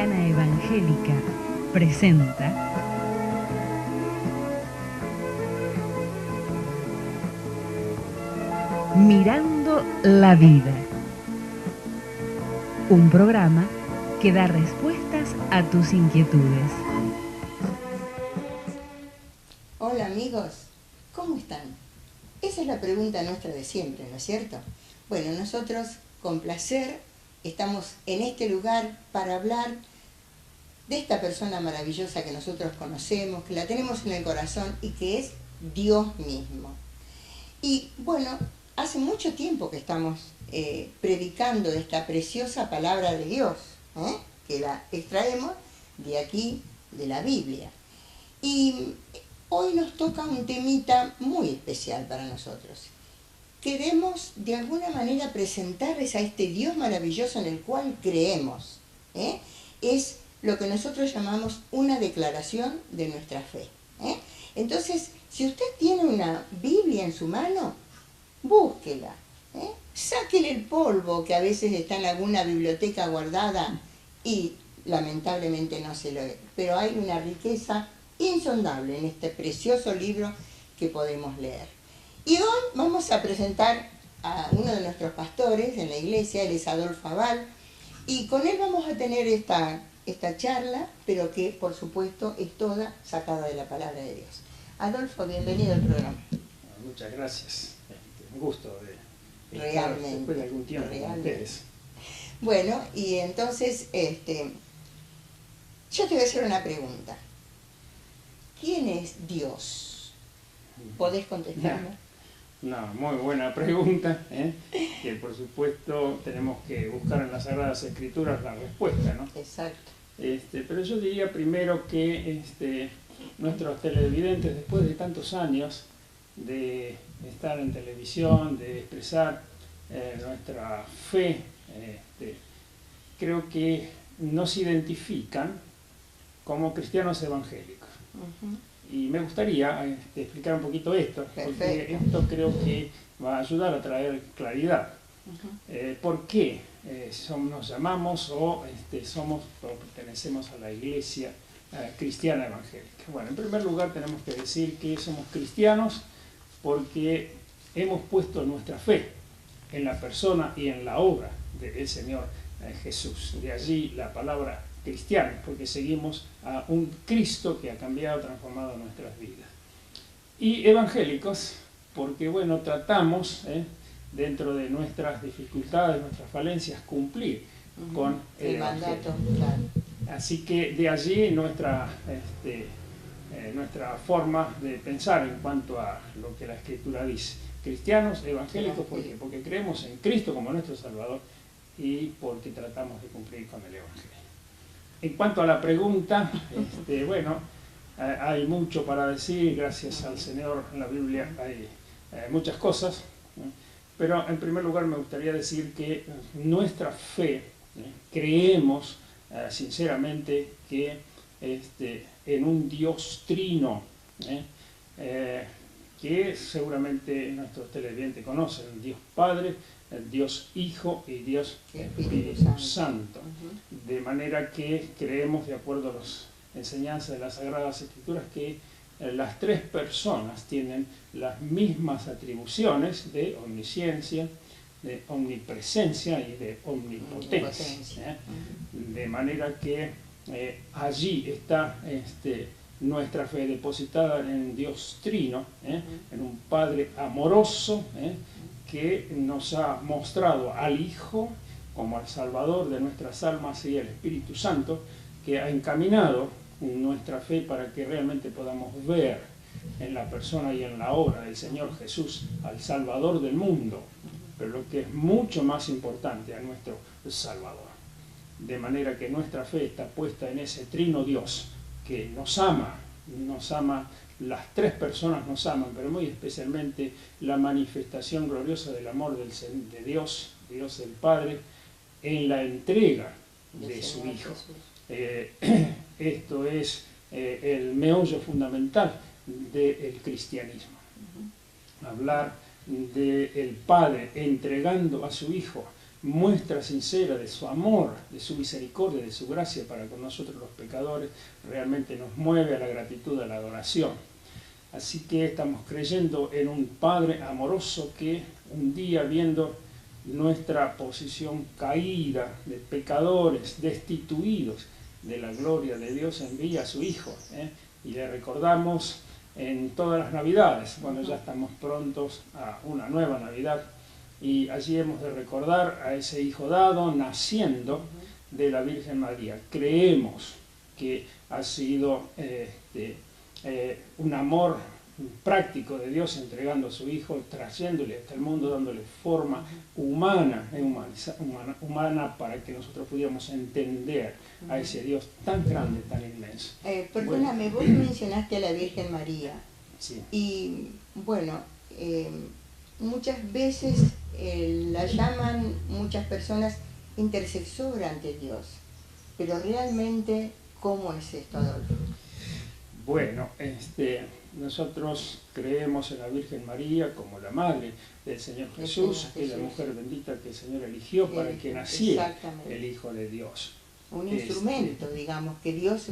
Cristiana Evangélica presenta Mirando la Vida, un programa que da respuestas a tus inquietudes. Hola amigos, ¿cómo están? Esa es la pregunta nuestra de siempre, ¿no es cierto? Bueno, nosotros con placer estamos en este lugar para hablar de esta persona maravillosa que nosotros conocemos, que la tenemos en el corazón y que es Dios mismo. Y bueno, hace mucho tiempo que estamos predicando de esta preciosa palabra de Dios, que la extraemos de aquí, de la Biblia. Y hoy nos toca un temita muy especial para nosotros. Queremos de alguna manera presentarles a este Dios maravilloso en el cual creemos. Es lo que nosotros llamamos una declaración de nuestra fe. Entonces, si usted tiene una Biblia en su mano, búsquela. Sáquele el polvo que a veces está en alguna biblioteca guardada y lamentablemente no se lo ve. Pero hay una riqueza insondable en este precioso libro que podemos leer. Y hoy vamos a presentar a uno de nuestros pastores en la iglesia, él es Adolfo Abal, y con él vamos a tener esta charla, pero que por supuesto es toda sacada de la palabra de Dios. Adolfo, bienvenido al programa. Muchas gracias. Un gusto de realmente, estar después de algún tiempo con ustedes. Bueno, y entonces yo te voy a hacer una pregunta. ¿Quién es Dios? ¿Podés contestarme? No, muy buena pregunta, que por supuesto tenemos que buscar en las Sagradas Escrituras la respuesta, ¿no? Exacto. Pero yo diría primero que nuestros televidentes, después de tantos años de estar en televisión, de expresar nuestra fe, creo que nos identifican como cristianos evangélicos. Uh-huh. Y me gustaría explicar un poquito esto, Perfecto. porque esto creo que va a ayudar a traer claridad. Uh-huh. ¿Por qué nos llamamos o pertenecemos a la iglesia cristiana evangélica? Bueno, en primer lugar tenemos que decir que somos cristianos porque hemos puesto nuestra fe en la persona y en la obra del Señor Jesús. De allí la palabra cristianos, porque seguimos a un Cristo que ha cambiado, transformado nuestras vidas. Y evangélicos, porque bueno, tratamos, dentro de nuestras dificultades, nuestras falencias, cumplir con el mandato. Claro. Así que de allí nuestra forma de pensar en cuanto a lo que la Escritura dice. Cristianos, evangélicos, porque creemos en Cristo como nuestro Salvador y porque tratamos de cumplir con el Evangelio. En cuanto a la pregunta, hay mucho para decir, gracias al Señor en la Biblia hay muchas cosas, pero en primer lugar me gustaría decir que nuestra fe, creemos sinceramente que en un Dios trino, que seguramente nuestros televidentes conocen, el Dios Padre, el Dios Hijo y Dios Espíritu Santo. Uh-huh. De manera que creemos, de acuerdo a las enseñanzas de las Sagradas Escrituras, que las tres personas tienen las mismas atribuciones de omnisciencia, de omnipresencia y de omnipotencia. Uh-huh. De manera que allí está nuestra fe depositada en Dios Trino, en un Padre amoroso, que nos ha mostrado al Hijo como al Salvador de nuestras almas y el Espíritu Santo, que ha encaminado nuestra fe para que realmente podamos ver en la persona y en la obra del Señor Jesús al Salvador del mundo, pero lo que es mucho más importante, a nuestro Salvador. De manera que nuestra fe está puesta en ese trino Dios que nos ama, las tres personas nos aman, pero muy especialmente la manifestación gloriosa del amor de Dios el Padre, en la entrega de su Hijo. Esto es el meollo fundamental del cristianismo. Hablar del Padre entregando a su Hijo muestra sincera de su amor, de su misericordia, de su gracia para con nosotros los pecadores, realmente nos mueve a la gratitud, a la adoración. Así que estamos creyendo en un Padre amoroso que un día, viendo nuestra posición caída de pecadores, destituidos de la gloria de Dios, envía a su Hijo, y le recordamos en todas las Navidades. Bueno, ya estamos prontos a una nueva Navidad y allí hemos de recordar a ese Hijo dado, naciendo de la Virgen María. Creemos que ha sido un amor práctico de Dios entregando a su Hijo, trayéndole hasta el mundo, dándole forma humana para que nosotros pudiéramos entender a ese Dios tan grande, tan inmenso. Perdóname, vos mencionaste a la Virgen María. Sí. Y bueno, muchas veces la llaman muchas personas intercesora ante Dios, pero realmente, ¿cómo es esto, Adolfo? Bueno, nosotros creemos en la Virgen María como la Madre del Señor Jesús, que es la mujer bendita que el Señor eligió para que naciera el Hijo de Dios. Un instrumento, digamos, que Dios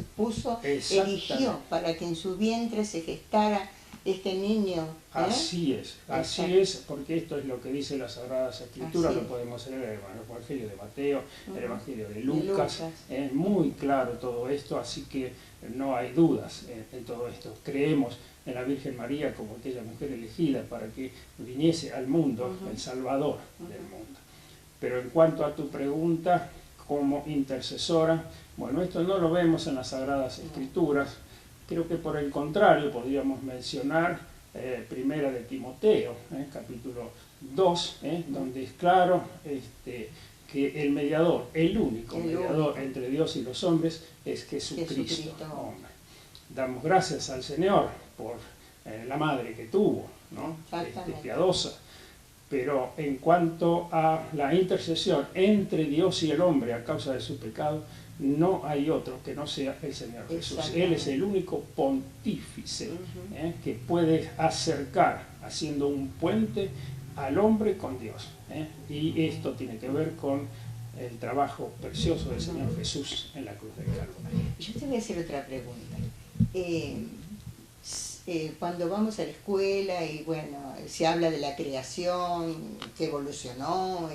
eligió para que en su vientre se gestara este niño. Así es, porque esto es lo que dice las Sagradas Escrituras, lo podemos leer en el Evangelio de Mateo, el Evangelio de Lucas, es muy claro todo esto, así que no hay dudas en todo esto. Creemos en la Virgen María como aquella mujer elegida para que viniese al mundo el Salvador del mundo. Pero en cuanto a tu pregunta, como intercesora, bueno, esto no lo vemos en las Sagradas Escrituras. Creo que por el contrario podríamos mencionar Primera de Timoteo, capítulo 2, donde es claro que el mediador, el único mediador entre Dios y los hombres es Jesucristo. Damos gracias al Señor por la madre que tuvo, ¿no? Piadosa. Pero en cuanto a la intercesión entre Dios y el hombre a causa de su pecado, no hay otro que no sea el Señor Jesús. Él es el único pontífice que puede acercar, haciendo un puente al hombre con Dios. Y esto tiene que ver con el trabajo precioso del Señor Jesús en la cruz del Calvario. Yo te voy a hacer otra pregunta. Cuando vamos a la escuela y bueno, se habla de la creación, que evolucionó,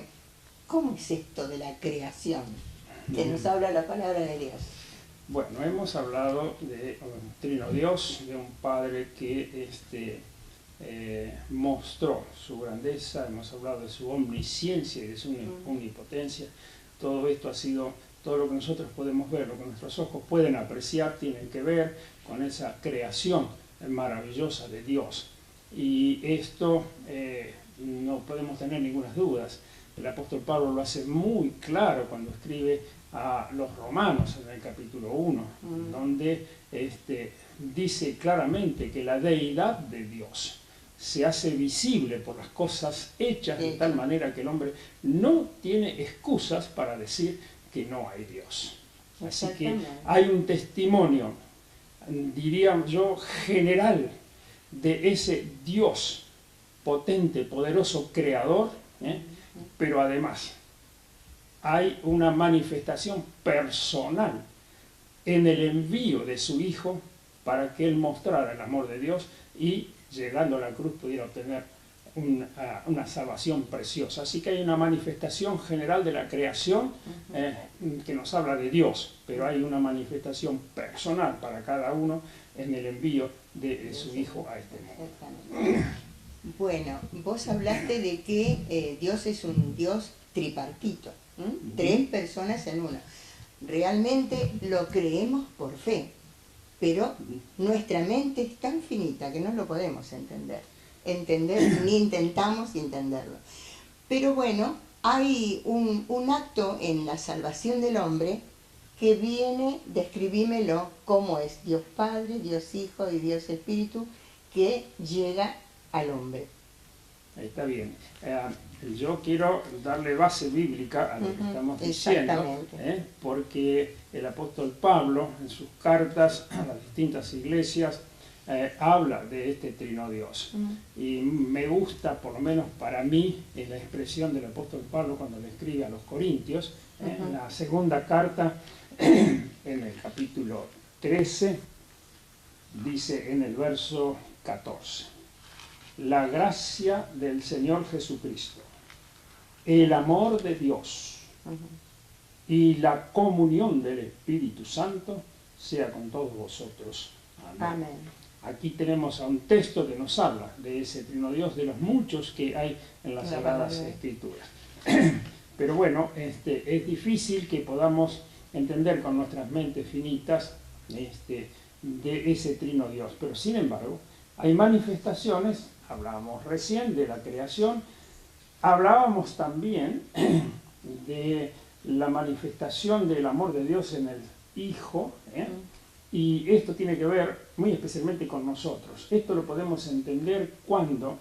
¿cómo es esto de la creación? Que nos habla la palabra de Dios. Bueno, hemos hablado de un trino Dios, de un Padre que mostró su grandeza, hemos hablado de su omnisciencia y de su omnipotencia. Todo esto ha sido, todo lo que nosotros podemos ver, lo que nuestros ojos pueden apreciar, tienen que ver con esa creación maravillosa de Dios. Y esto no podemos tener ninguna duda. El apóstol Pablo lo hace muy claro cuando escribe a los romanos en el capítulo 1, donde dice claramente que la deidad de Dios se hace visible por las cosas hechas de tal manera que el hombre no tiene excusas para decir que no hay Dios. Así que hay un testimonio, diría yo, general de ese Dios potente, poderoso, creador, pero además hay una manifestación personal en el envío de su Hijo para que Él mostrara el amor de Dios y llegando a la cruz pudiera obtener una salvación preciosa. Así que hay una manifestación general de la creación que nos habla de Dios, pero hay una manifestación personal para cada uno en el envío de su Hijo a este mundo. Bueno, vos hablaste de que Dios es un Dios tripartito, tres personas en una. Realmente lo creemos por fe, pero nuestra mente es tan finita que no lo podemos entender, ni intentamos entenderlo. Pero bueno, hay un acto en la salvación del hombre que viene, describímelo, cómo es Dios Padre, Dios Hijo y Dios Espíritu, que llega al hombre. Está bien. Yo quiero darle base bíblica a lo que estamos diciendo, porque el apóstol Pablo, en sus cartas a las distintas iglesias, habla de este trino Dios. Y me gusta, por lo menos para mí, en la expresión del apóstol Pablo cuando le escribe a los Corintios, en la segunda carta, en el capítulo 13, dice en el verso 14, la gracia del Señor Jesucristo, el amor de Dios y la comunión del Espíritu Santo sea con todos vosotros. Amén. Aquí tenemos a un texto que nos habla de ese trino Dios, de los muchos que hay en las Sagradas Escrituras. Pero bueno, es difícil que podamos entender con nuestras mentes finitas de ese trino Dios. Pero sin embargo, hay manifestaciones, hablábamos recién de la creación, hablábamos también de la manifestación del amor de Dios en el Hijo, y esto tiene que ver muy especialmente con nosotros. Esto lo podemos entender cuando,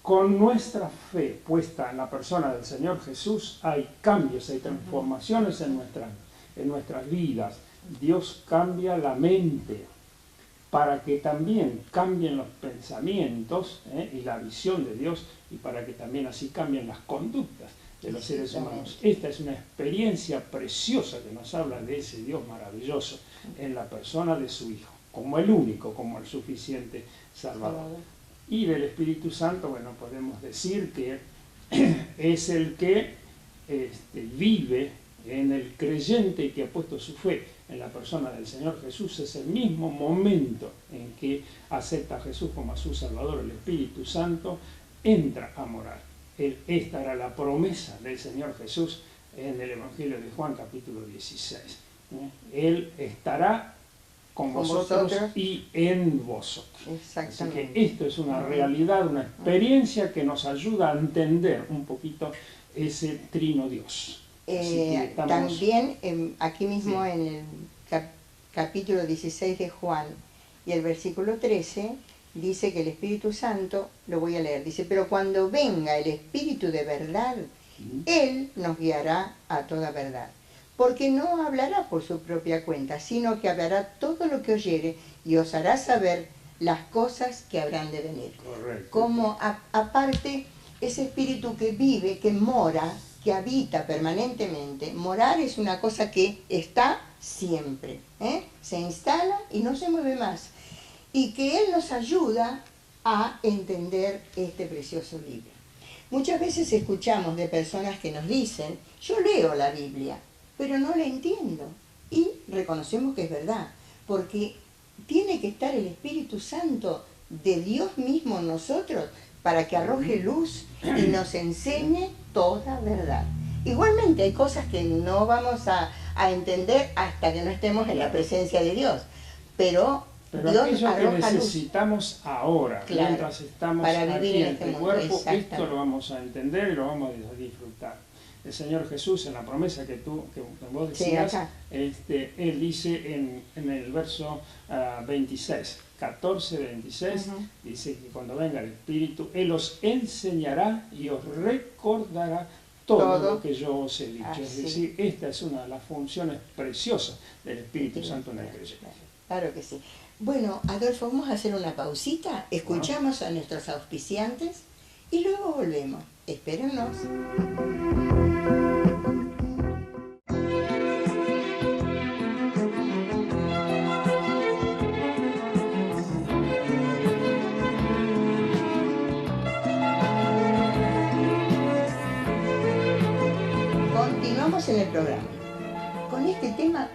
con nuestra fe puesta en la persona del Señor Jesús, hay cambios, hay transformaciones en nuestras vidas. Dios cambia la mente para que también cambien los pensamientos y la visión de Dios, y para que también así cambien las conductas de los seres humanos. Esta es una experiencia preciosa que nos habla de ese Dios maravilloso en la persona de su Hijo, como el único, como el suficiente Salvador. Y del Espíritu Santo, bueno, podemos decir que es el que vive en el creyente que ha puesto su fe en la persona del Señor Jesús. Es el mismo momento en que acepta a Jesús como a su Salvador. El Espíritu Santo entra a morar. Esta era la promesa del Señor Jesús en el Evangelio de Juan, capítulo 16. Él estará con vosotros y en vosotros. Exactamente. Así que esto es una realidad, una experiencia que nos ayuda a entender un poquito ese trino Dios. También aquí mismo en el capítulo 16 de Juan y el versículo 13 dice que el Espíritu Santo, lo voy a leer, dice, pero cuando venga el Espíritu de verdad, Él nos guiará a toda verdad, porque no hablará por su propia cuenta, sino que hablará todo lo que oyere y os hará saber las cosas que habrán de venir. Correcto. Como aparte ese Espíritu que vive, que mora, que habita permanentemente. Morar es una cosa que está siempre, se instala y no se mueve más. Y que Él nos ayuda a entender este precioso libro. Muchas veces escuchamos de personas que nos dicen, yo leo la Biblia, pero no la entiendo. Y reconocemos que es verdad, porque tiene que estar el Espíritu Santo de Dios mismo en nosotros para que arroje luz y nos enseñe toda verdad. Igualmente hay cosas que no vamos a entender hasta que no estemos en la presencia de Dios, pero Dios aquello que arroja necesitamos luz. ahora, Claro, mientras estamos para vivir aquí en en este este mundo, cuerpo, esto lo vamos a entender y lo vamos a disfrutar. El Señor Jesús, en la promesa que vos decías, Él dice en el verso 26, 14-26, dice que cuando venga el Espíritu, Él os enseñará y os recordará todo lo que yo os he dicho. Es decir, esta es una de las funciones preciosas del Espíritu Santo en el creyente. Claro que sí. Bueno, Adolfo, vamos a hacer una pausita, escuchamos a nuestros auspiciantes y luego volvemos. Espérennos. Continuamos en el programa con este tema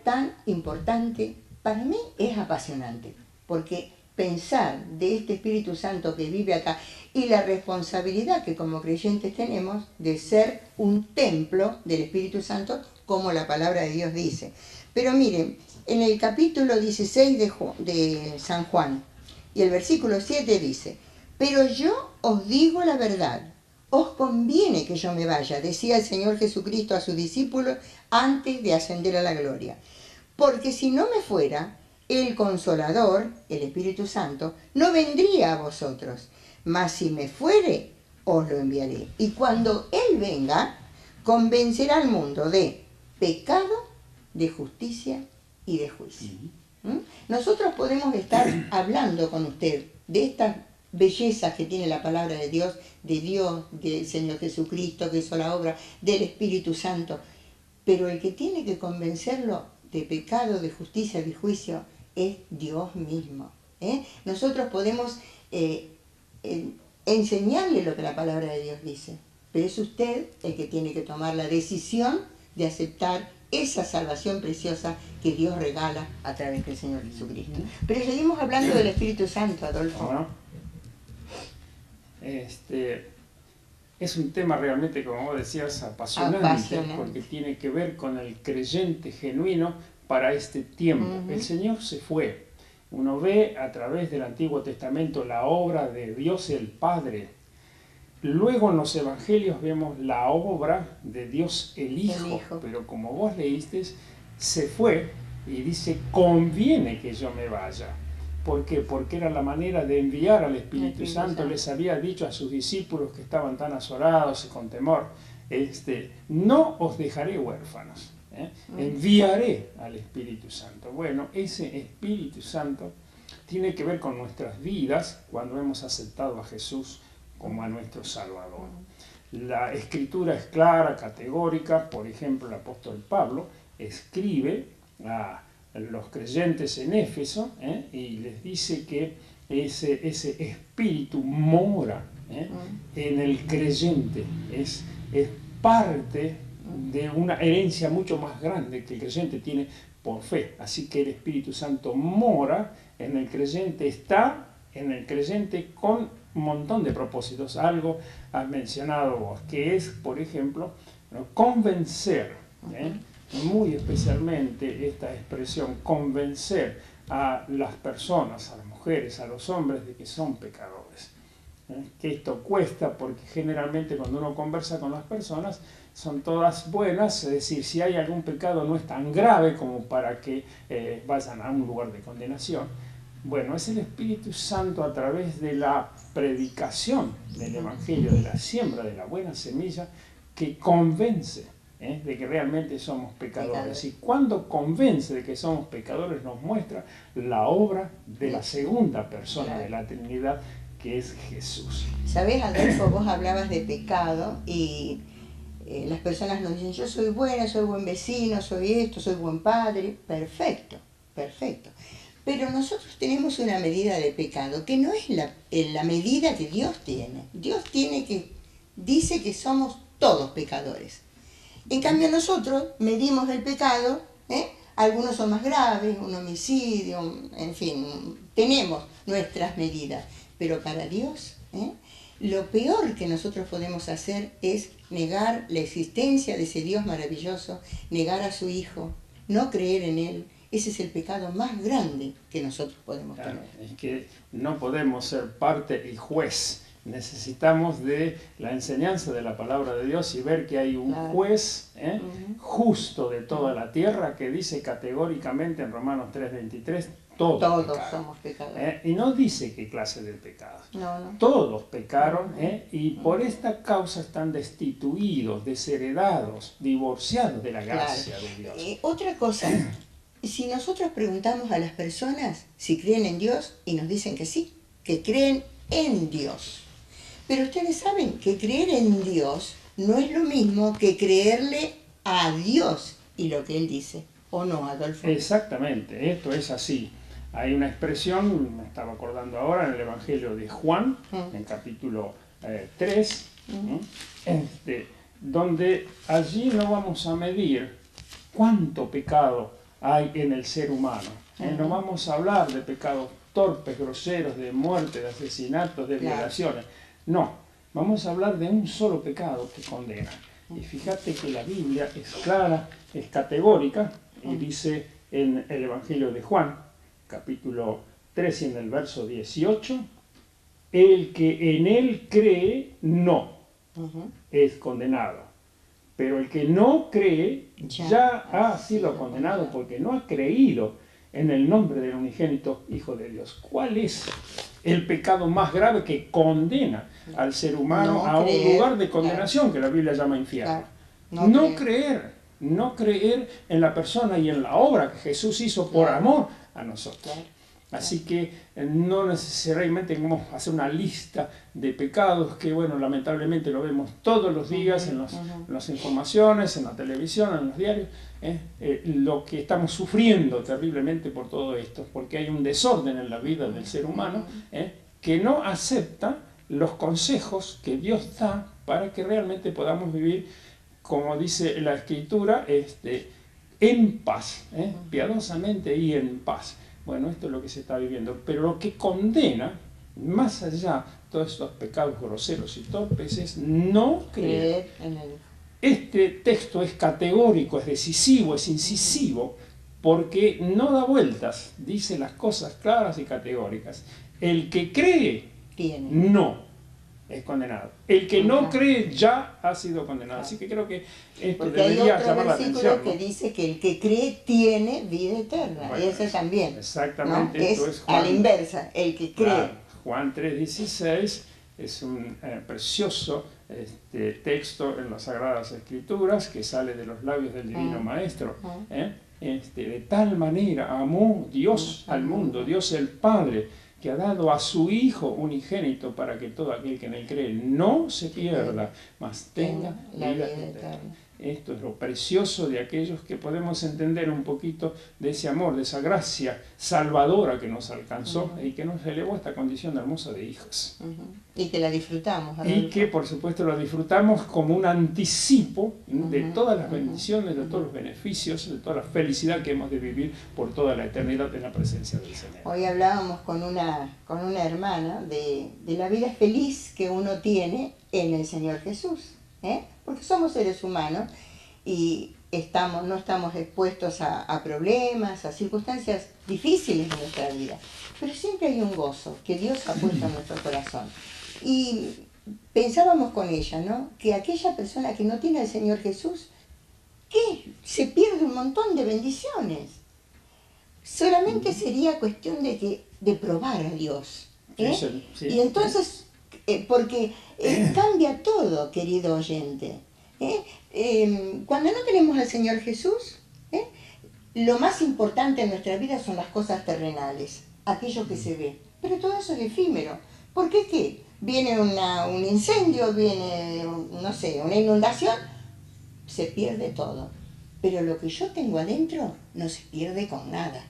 tan importante. Para mí es apasionante, porque pensar de este Espíritu Santo que vive acá y la responsabilidad que como creyentes tenemos de ser un templo del Espíritu Santo, como la palabra de Dios dice. Pero miren, en el capítulo 16 de San Juan y el versículo 7 dice, pero yo os digo la verdad, os conviene que yo me vaya, decía el Señor Jesucristo a sus discípulos antes de ascender a la gloria. Porque si no me fuera, el Consolador, el Espíritu Santo, no vendría a vosotros. Mas si me fuere, os lo enviaré. Y cuando Él venga, convencerá al mundo de pecado, de justicia y de juicio. Nosotros podemos estar hablando con usted de estas bellezas que tiene la palabra de Dios, del Señor Jesucristo que hizo la obra, del Espíritu Santo, pero el que tiene que convencerlo de pecado, de justicia, de juicio, es Dios mismo. Nosotros podemos enseñarle lo que la palabra de Dios dice, pero es usted el que tiene que tomar la decisión de aceptar esa salvación preciosa que Dios regala a través del Señor Jesucristo. Pero seguimos hablando del Espíritu Santo, Adolfo. Bueno, es un tema realmente, como vos decías, apasionante, porque tiene que ver con el creyente genuino para este tiempo. El Señor se fue. Uno ve a través del Antiguo Testamento la obra de Dios el Padre. Luego en los Evangelios vemos la obra de Dios el Hijo. Pero como vos leíste, se fue y dice, conviene que yo me vaya. ¿Por qué? Porque era la manera de enviar al Espíritu Santo. Les había dicho a sus discípulos que estaban tan azorados y con temor, no os dejaré huérfanos, enviaré al Espíritu Santo. Bueno, ese Espíritu Santo tiene que ver con nuestras vidas cuando hemos aceptado a Jesús como a nuestro Salvador. La Escritura es clara, categórica. Por ejemplo, el apóstol Pablo escribe a los creyentes en Éfeso y les dice que ese espíritu mora en el creyente, es parte de una herencia mucho más grande que el creyente tiene por fe. Así que el Espíritu Santo mora en el creyente, está en el creyente con un montón de propósitos. Algo has mencionado vos, que es, por ejemplo, convencer, muy especialmente esta expresión, convencer a las personas, a las mujeres, a los hombres de que son pecadores. Que esto cuesta porque generalmente cuando uno conversa con las personas son todas buenas, es decir, si hay algún pecado no es tan grave como para que vayan a un lugar de condenación. Bueno, es el Espíritu Santo a través de la predicación del Evangelio, de la siembra de la buena semilla, que convence de que realmente somos pecadores. Y cuando convence de que somos pecadores nos muestra la obra de la segunda persona de la Trinidad, que es Jesús. ¿Sabés, Adolfo? Vos hablabas de pecado y las personas nos dicen, yo soy buena, soy buen vecino, soy esto, soy buen padre. Perfecto, perfecto. Pero nosotros tenemos una medida de pecado que no es la medida que Dios tiene. Dios dice que somos todos pecadores. En cambio nosotros medimos el pecado, algunos son más graves, un homicidio, en fin, tenemos nuestras medidas. Pero para Dios, lo peor que nosotros podemos hacer es negar la existencia de ese Dios maravilloso, negar a su Hijo, no creer en Él. Ese es el pecado más grande que nosotros podemos tener. Es que no podemos ser parte y juez. Necesitamos de la enseñanza de la palabra de Dios y ver que hay un juez justo de toda la tierra que dice categóricamente en Romanos 3:23, todos somos pecadores. Y no dice qué clase de pecados. No. Todos pecaron y por esta causa están destituidos, desheredados, divorciados de la gracia de Dios. Otra cosa, si nosotros preguntamos a las personas si creen en Dios y nos dicen que sí, que creen en Dios. Pero ustedes saben que creer en Dios no es lo mismo que creerle a Dios y lo que Él dice. ¿O no, Adolfo? Exactamente, esto es así. Hay una expresión, me estaba acordando ahora, en el Evangelio de Juan, en capítulo 3, donde allí no vamos a medir cuánto pecado hay en el ser humano. No vamos a hablar de pecados torpes, groseros, de muerte, de asesinatos, de violaciones. No, vamos a hablar de un solo pecado que condena. Y fíjate que la Biblia es clara, es categórica, y dice en el Evangelio de Juan, capítulo 3 y en el verso 18, el que en él cree no es condenado, pero el que no cree ya ha sido condenado porque no ha creído en el nombre del unigénito Hijo de Dios. ¿Cuál es el pecado más grave que condena al ser humano a un lugar de condenación que la Biblia llama infierno? No creer en la persona y en la obra que Jesús hizo por amor a nosotros. Claro. Así que no necesariamente tenemos que hacer una lista de pecados que, bueno, lamentablemente lo vemos todos los días en las informaciones, en la televisión, en los diarios, lo que estamos sufriendo terriblemente por todo esto, porque hay un desorden en la vida del ser humano que no acepta los consejos que Dios da para que realmente podamos vivir, como dice la Escritura, en paz, piadosamente y en paz. Bueno, esto es lo que se está viviendo, pero lo que condena, más allá de todos estos pecados groseros y torpes, es no creer. Este texto es categórico, es decisivo, es incisivo, porque no da vueltas, dice las cosas claras y categóricas. El que cree, no es condenado. El que no cree ya ha sido condenado. Así que creo que esto debería llamar la atención. Hay otro versículo que dice que el que cree tiene vida eterna. Bueno, y ese también. Exactamente. ¿No? Esto es Juan, a la inversa, el que cree. Claro, Juan 3:16 es un precioso texto en las Sagradas Escrituras que sale de los labios del Divino Maestro. De tal manera amó Dios al mundo, Dios el Padre, que ha dado a su Hijo unigénito para que todo aquel que en él cree no se pierda, mas tenga la vida eterna. Esto es lo precioso de aquellos que podemos entender un poquito de ese amor, de esa gracia salvadora que nos alcanzó y que nos elevó a esta condición hermosa de hijos. Y que la disfrutamos. Y que por supuesto lo disfrutamos como un anticipo de todas las bendiciones, de todos los beneficios, de toda la felicidad que hemos de vivir por toda la eternidad en la presencia del Señor. Hoy hablábamos con una hermana de la vida feliz que uno tiene en el Señor Jesús. Porque somos seres humanos y no estamos expuestos a problemas, a circunstancias difíciles en nuestra vida, pero siempre hay un gozo que Dios ha puesto en nuestro corazón. Y pensábamos con ella, ¿no?, que aquella persona que no tiene al Señor Jesús, que se pierde un montón de bendiciones. Solamente sería cuestión de probar a Dios. Sí. Y entonces, porque cambia todo, querido oyente. Cuando no tenemos al Señor Jesús, lo más importante en nuestra vida son las cosas terrenales, aquello que se ve. Pero todo eso es efímero. ¿Por qué qué? Viene un incendio, viene, no sé, una inundación, se pierde todo. Pero lo que yo tengo adentro no se pierde con nada.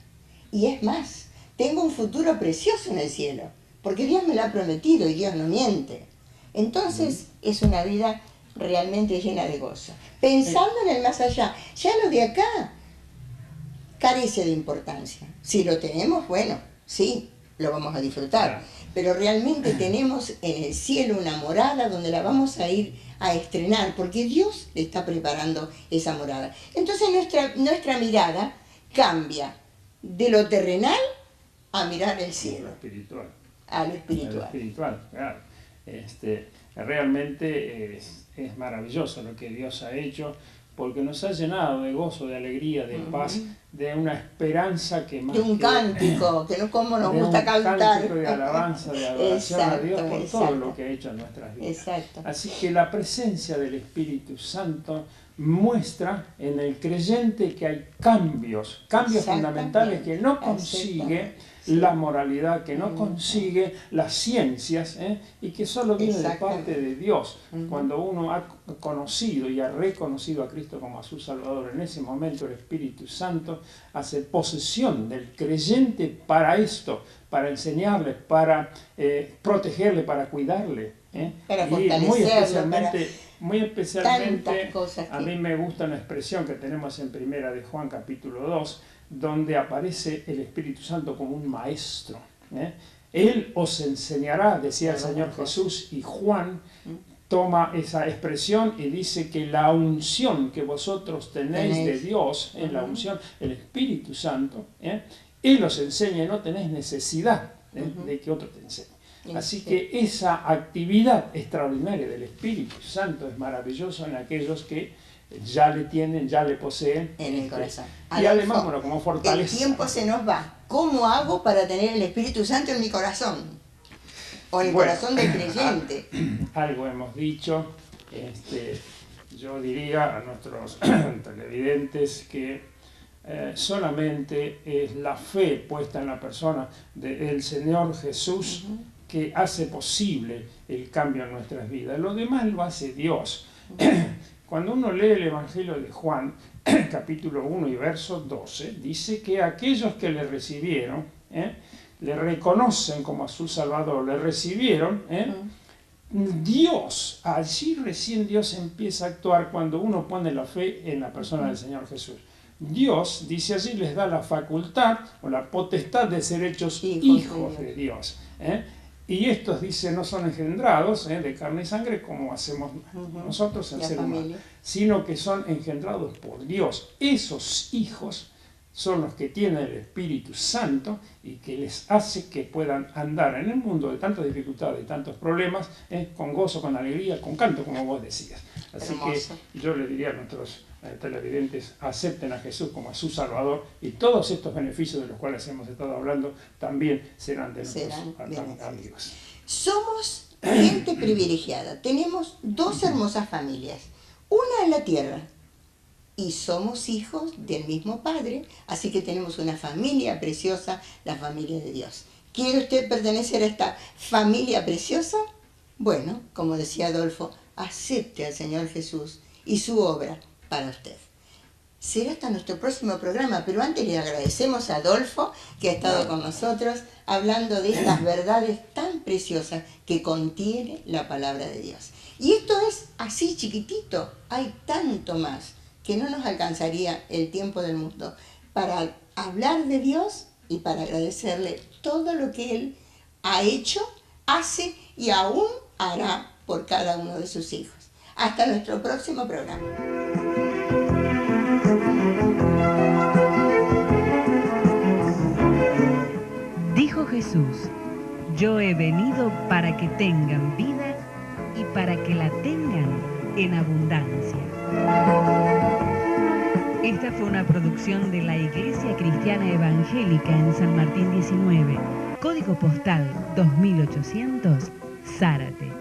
Y es más, tengo un futuro precioso en el cielo, porque Dios me lo ha prometido y Dios no miente. Entonces es una vida realmente llena de gozo. Pensando en el más allá, ya lo de acá carece de importancia. Si lo tenemos, bueno, sí, lo vamos a disfrutar. Pero realmente tenemos en el cielo una morada donde la vamos a ir a estrenar, porque Dios le está preparando esa morada. Entonces nuestra mirada cambia de lo terrenal a mirar el cielo. A lo espiritual. Claro. Realmente es maravilloso lo que Dios ha hecho, porque nos ha llenado de gozo, de alegría, de paz, de una esperanza que más de un cántico, que no como nos gusta cantar. De un cántico de alabanza, de adoración a Dios por todo lo que ha hecho en nuestras vidas. Exacto. Así que la presencia del Espíritu Santo muestra en el creyente que hay cambios fundamentales que no consigue la moralidad, que no consigue las ciencias, y que solo viene de parte de Dios. Cuando uno ha conocido y ha reconocido a Cristo como a su Salvador, en ese momento el Espíritu Santo hace posesión del creyente para esto, para enseñarle, para protegerle, para cuidarle. Para fortalecerlo, muy especialmente a mí me gusta una expresión que tenemos en Primera de Juan capítulo 2, donde aparece el Espíritu Santo como un maestro. Él os enseñará, decía el Señor Jesús, y Juan toma esa expresión y dice que la unción que vosotros tenéis de Dios, en la unción, el Espíritu Santo, Él os enseña y no tenéis necesidad de que otro te enseñe. Así que esa actividad extraordinaria del Espíritu Santo es maravilloso en aquellos que ya le tienen, ya le poseen en el corazón. Y además, bueno, como fortaleza. El tiempo se nos va. ¿Cómo hago para tener el Espíritu Santo en mi corazón? O en el corazón del creyente. Algo hemos dicho. Yo diría a nuestros televidentes que solamente es la fe puesta en la persona del Señor Jesús que hace posible el cambio en nuestras vidas. Lo demás lo hace Dios. Cuando uno lee el Evangelio de Juan, capítulo 1 y verso 12, dice que aquellos que le recibieron, le reconocen como a su Salvador, le recibieron, Dios, allí recién Dios empieza a actuar cuando uno pone la fe en la persona del Señor Jesús. Dios, dice allí, les da la facultad o la potestad de ser hechos hijos de Dios. Y estos, dice, no son engendrados de carne y sangre como hacemos nosotros el ser humano, sino que son engendrados por Dios. Esos hijos son los que tienen el Espíritu Santo y que les hace que puedan andar en el mundo de tantas dificultades, de tantos problemas, con gozo, con alegría, con canto, como vos decías. Así Hermoso. que yo le diría a nuestros televidentes, acepten a Jesús como a su Salvador y todos estos beneficios de los cuales hemos estado hablando también serán de nuestros amigos. Somos gente privilegiada, tenemos dos hermosas familias, una en la tierra, y somos hijos del mismo Padre, así que tenemos una familia preciosa, la familia de Dios. ¿Quiere usted pertenecer a esta familia preciosa? Bueno, como decía Adolfo, acepte al Señor Jesús y su obra para usted. Será hasta nuestro próximo programa, pero antes le agradecemos a Adolfo que ha estado con nosotros hablando de estas verdades tan preciosas que contiene la palabra de Dios. Y esto es así chiquitito, hay tanto más que no nos alcanzaría el tiempo del mundo para hablar de Dios y para agradecerle todo lo que Él ha hecho, hace y aún hará por cada uno de sus hijos. Hasta nuestro próximo programa. Dijo Jesús: yo he venido para que tengan vida y para que la tengan en abundancia. Esta fue una producción de la Iglesia Cristiana Evangélica en San Martín 19, código postal 2800, Zárate.